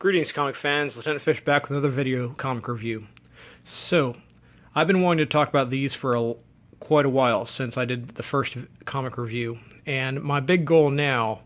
Greetings, comic fans. Lieutenant Fish back with another video comic review. So, I've been wanting to talk about these for quite a while since I did the first comic review, and my big goal now,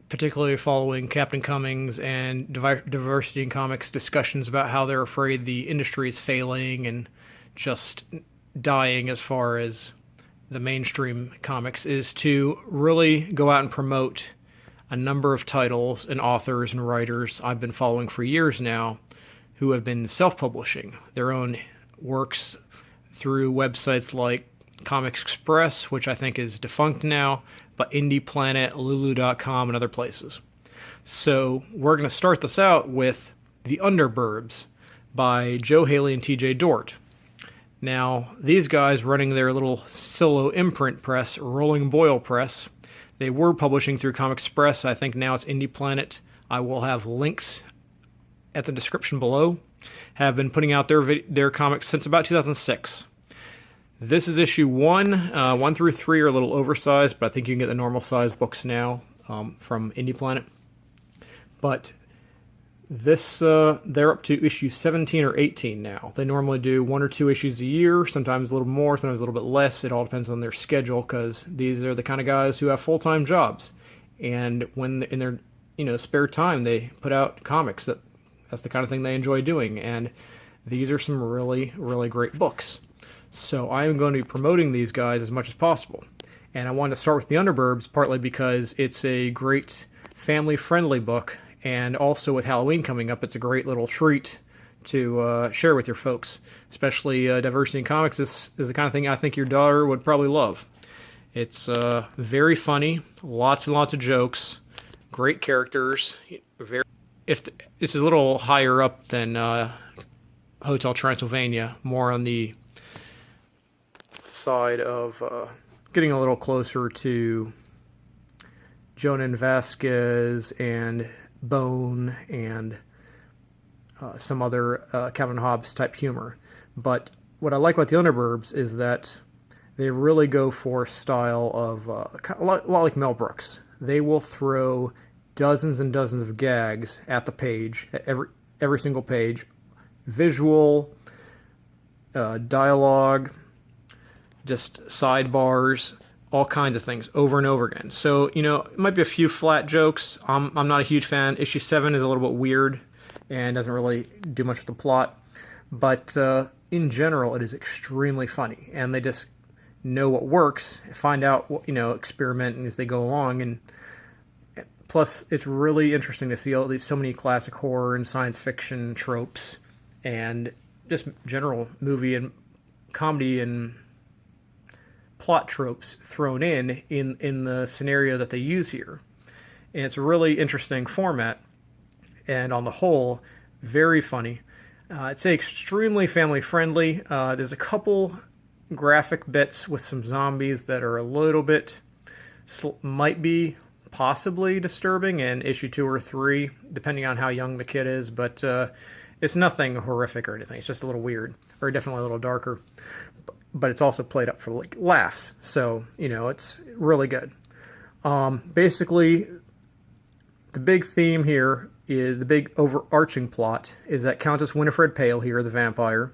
particularly following Captain Cummings and Diversity in Comics discussions about how they're afraid the industry is failing and just dying as far as the mainstream comics, is to really go out and promote a number of titles and authors and writers I've been following for years now who have been self-publishing their own works through websites like Comics Express, which I think is defunct now, but Indie Planet, Lulu.com, and other places. So we're going to start this out with The Underburbs by Joe Haley and TJ Dort. Now, these guys running their little solo imprint press, Rolling Boil Press, they were publishing through Comic Express. I think now it's Indie Planet. I will have links at the description below. Have been putting out their comics since about 2006. This is issue 1. 1 through 3 are a little oversized, but I think you can get the normal size books now from Indie Planet. But this, they're up to issue 17 or 18 now. They normally do 1 or 2 issues a year, sometimes a little more, sometimes a little bit less. It all depends on their schedule, because these are the kind of guys who have full-time jobs. And when in their spare time, they put out comics. That's the kind of thing they enjoy doing. And these are some really, really great books. So I am going to be promoting these guys as much as possible. And I wanted to start with The Underburbs, partly because it's a great family-friendly book. And also with Halloween coming up, it's a great little treat to share with your folks. Especially Diversity in Comics. This is the kind of thing I think your daughter would probably love. It's very funny, lots and lots of jokes, great characters. This is a little higher up than Hotel Transylvania, more on the side of getting a little closer to Jonan Vasquez and Bone and some other Calvin Hobbes type humor. But what I like about the Underburbs is that they really go for a style of a lot like Mel Brooks. They will throw dozens and dozens of gags at the page, at every single page, visual, dialogue, just sidebars, all kinds of things over and over again. So, it might be a few flat jokes. I'm not a huge fan. Issue 7 is a little bit weird and doesn't really do much with the plot. But in general, it is extremely funny. And they just know what works, find out, experimenting as they go along. And plus, it's really interesting to see so many classic horror and science fiction tropes and just general movie and comedy and plot tropes thrown in the scenario that they use here. And it's a really interesting format, and on the whole, very funny. I'd say extremely family-friendly. There's a couple graphic bits with some zombies that are a little bit, might be possibly disturbing in issue 2 or 3, depending on how young the kid is, but it's nothing horrific or anything. It's just a little weird, or definitely a little darker. But it's also played up for laughs, so it's really good. Basically, the big theme here is the big overarching plot is that Countess Winifred Pale here, the vampire,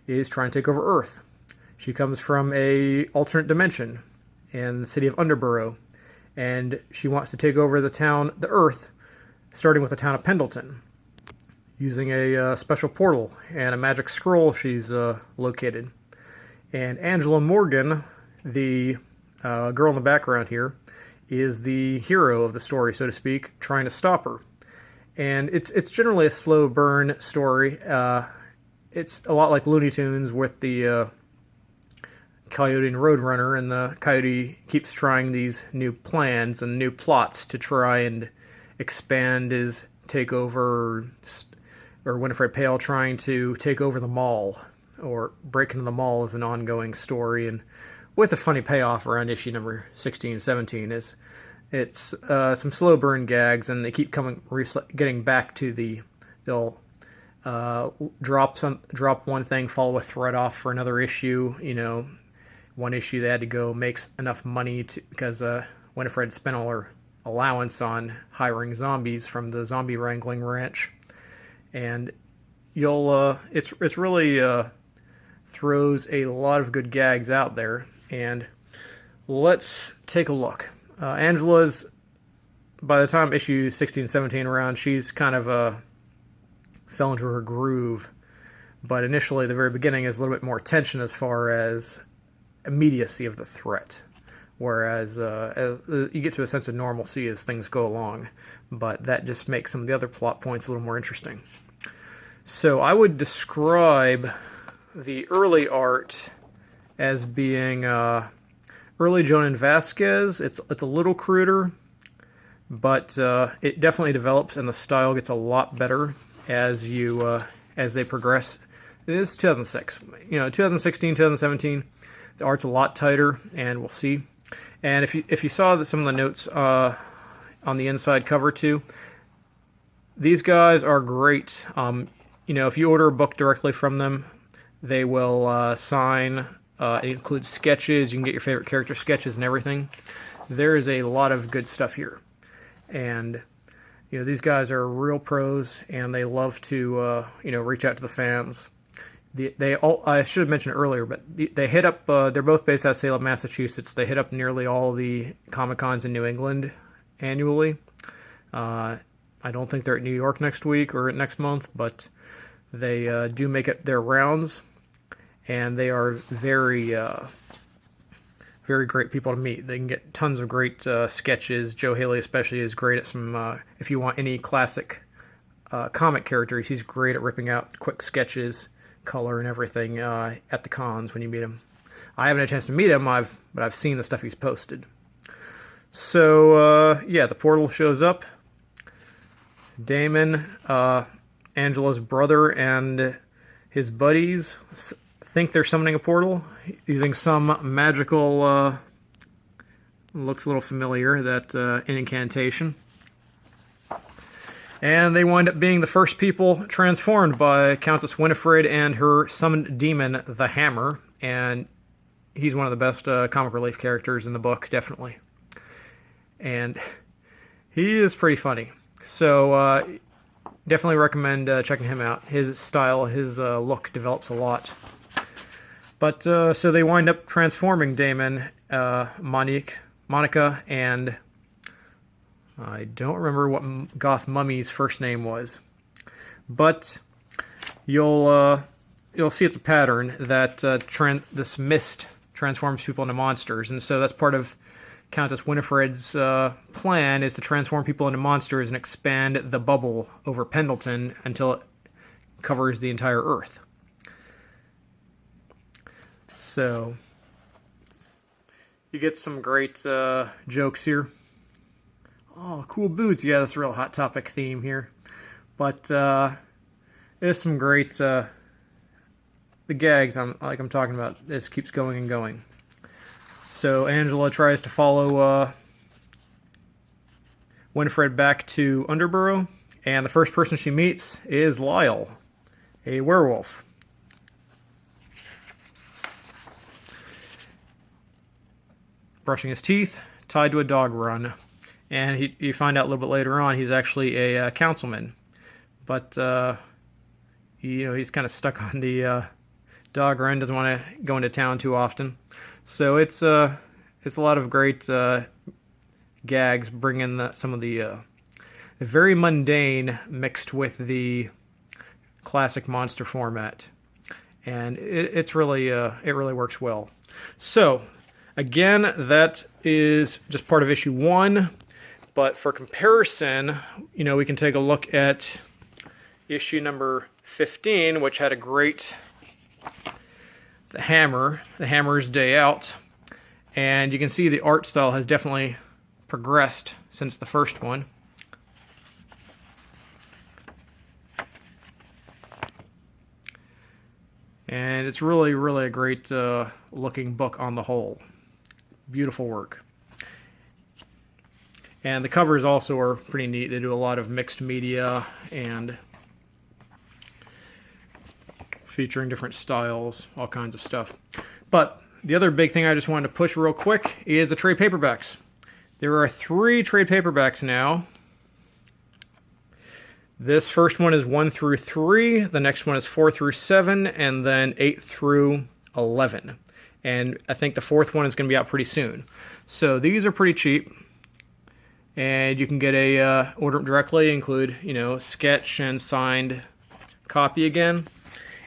is trying to take over Earth. She comes from a alternate dimension in the city of Underborough, and she wants to take over the Earth, starting with the town of Pendleton, using a special portal and a magic scroll she's located. And Angela Morgan, the girl in the background here, is the hero of the story, so to speak, trying to stop her. And it's generally a slow burn story. It's a lot like Looney Tunes with the Coyote and Roadrunner, and the Coyote keeps trying these new plans and new plots to try and expand his takeover, or Winifred Pale trying to take over the mall, or break into the mall is an ongoing story, and with a funny payoff around issue number 16, 17. It's some slow burn gags, and they keep getting back to they'll drop one thing, follow a thread off for another issue. One issue they had to go make enough money because Winifred spent all her allowance on hiring zombies from the zombie wrangling ranch, and it's really throws a lot of good gags out there. And let's take a look. Angela's, by the time issue 16, 17 around, she's kind of fell into her groove. But initially, the very beginning is a little bit more tension as far as immediacy of the threat. Whereas as you get to a sense of normalcy as things go along. But that just makes some of the other plot points a little more interesting. So I would describe the early art as being early Jonan Vasquez. It's a little cruder, but it definitely develops, and the style gets a lot better as they progress. It is 2006. 2016, 2017, the art's a lot tighter, and we'll see. And if you saw some of the notes on the inside cover too, these guys are great. If you order a book directly from them, they will sign. It includes sketches. You can get your favorite character sketches and everything. There is a lot of good stuff here, and these guys are real pros, and they love to reach out to the fans. I should have mentioned earlier, but they hit up. They're both based out of Salem, Massachusetts. They hit up nearly all the Comic-Cons in New England annually. I don't think they're at New York next week or next month, but they do make it their rounds, and they are very, very great people to meet. They can get tons of great sketches. Joe Haley especially is great at some, if you want any classic comic characters, he's great at ripping out quick sketches, color and everything at the cons when you meet him. I haven't had a chance to meet him, but I've seen the stuff he's posted. So, the portal shows up. Damon, Angela's brother, and his buddies think they're summoning a portal using some magical, looks a little familiar, that an incantation. And they wind up being the first people transformed by Countess Winifred and her summoned demon, the Hammer. And he's one of the best comic relief characters in the book, definitely. And he is pretty funny. So definitely recommend checking him out. His style, his look develops a lot. But so they wind up transforming Damon, Monica, and I don't remember what Goth Mummy's first name was. But you'll see it's a pattern that this mist transforms people into monsters, and so that's part of Countess Winifred's plan, is to transform people into monsters and expand the bubble over Pendleton until it covers the entire Earth. So you get some great jokes here. Oh, cool boots. Yeah, that's a real Hot Topic theme here. But there's some great... the gags I'm talking about. This keeps going and going. So Angela tries to follow Winifred back to Underborough, and the first person she meets is Lyle, a werewolf. Brushing his teeth, tied to a dog run. And you find out a little bit later on he's actually a councilman. But, he's kind of stuck on the dog run, doesn't want to go into town too often. So it's a lot of great gags, bringing some of the very mundane mixed with the classic monster format. And it really works well. So, again, that is just part of issue 1. But for comparison, we can take a look at issue number 15, which had a great The Hammer's Day Out. And you can see the art style has definitely progressed since the first one. And it's really, really a great looking book on the whole. Beautiful work. And the covers also are pretty neat. They do a lot of mixed media and featuring different styles, all kinds of stuff. But the other big thing I just wanted to push real quick is the trade paperbacks. There are 3 trade paperbacks now. This first one is 1 through 3, the next one is 4 through 7, and then 8 through 11. And I think the 4th one is going to be out pretty soon. So these are pretty cheap. And you can get order them directly, include, sketch and signed copy again.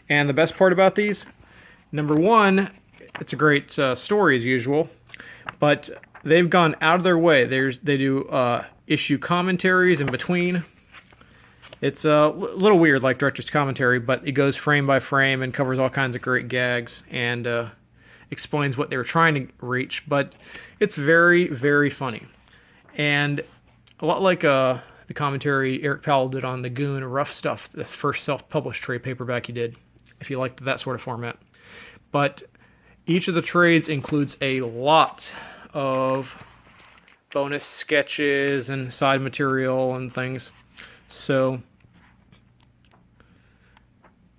And the best part about these, number one, it's a great story as usual, but they've gone out of their way. They do issue commentaries in between. It's a little weird, like director's commentary, but it goes frame by frame and covers all kinds of great gags and explains what they were trying to reach. But it's very, very funny. And a lot like the commentary Eric Powell did on the Goon Rough Stuff, the first self-published trade paperback he did, if you liked that sort of format. But each of the trades includes a lot of bonus sketches and side material and things. So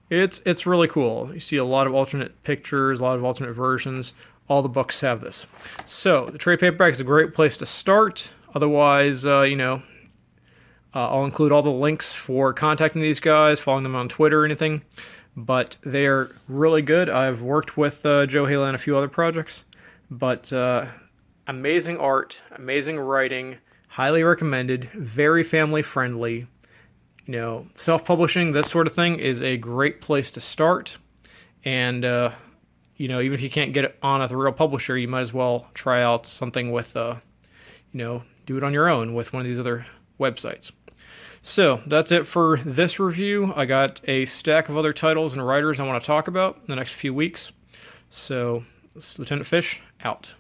it's really cool. You see a lot of alternate pictures, a lot of alternate versions. All the books have this. So the trade paperback is a great place to start. Otherwise, I'll include all the links for contacting these guys, following them on Twitter or anything. But they're really good. I've worked with Joe Haley on a few other projects. But amazing art, amazing writing, highly recommended, very family friendly. Self-publishing, this sort of thing, is a great place to start. And, even if you can't get it on at the real publisher, you might as well try out something with, do it on your own with one of these other websites. So that's it for this review. I got a stack of other titles and writers I want to talk about in the next few weeks. So, this is Lieutenant Fish, out.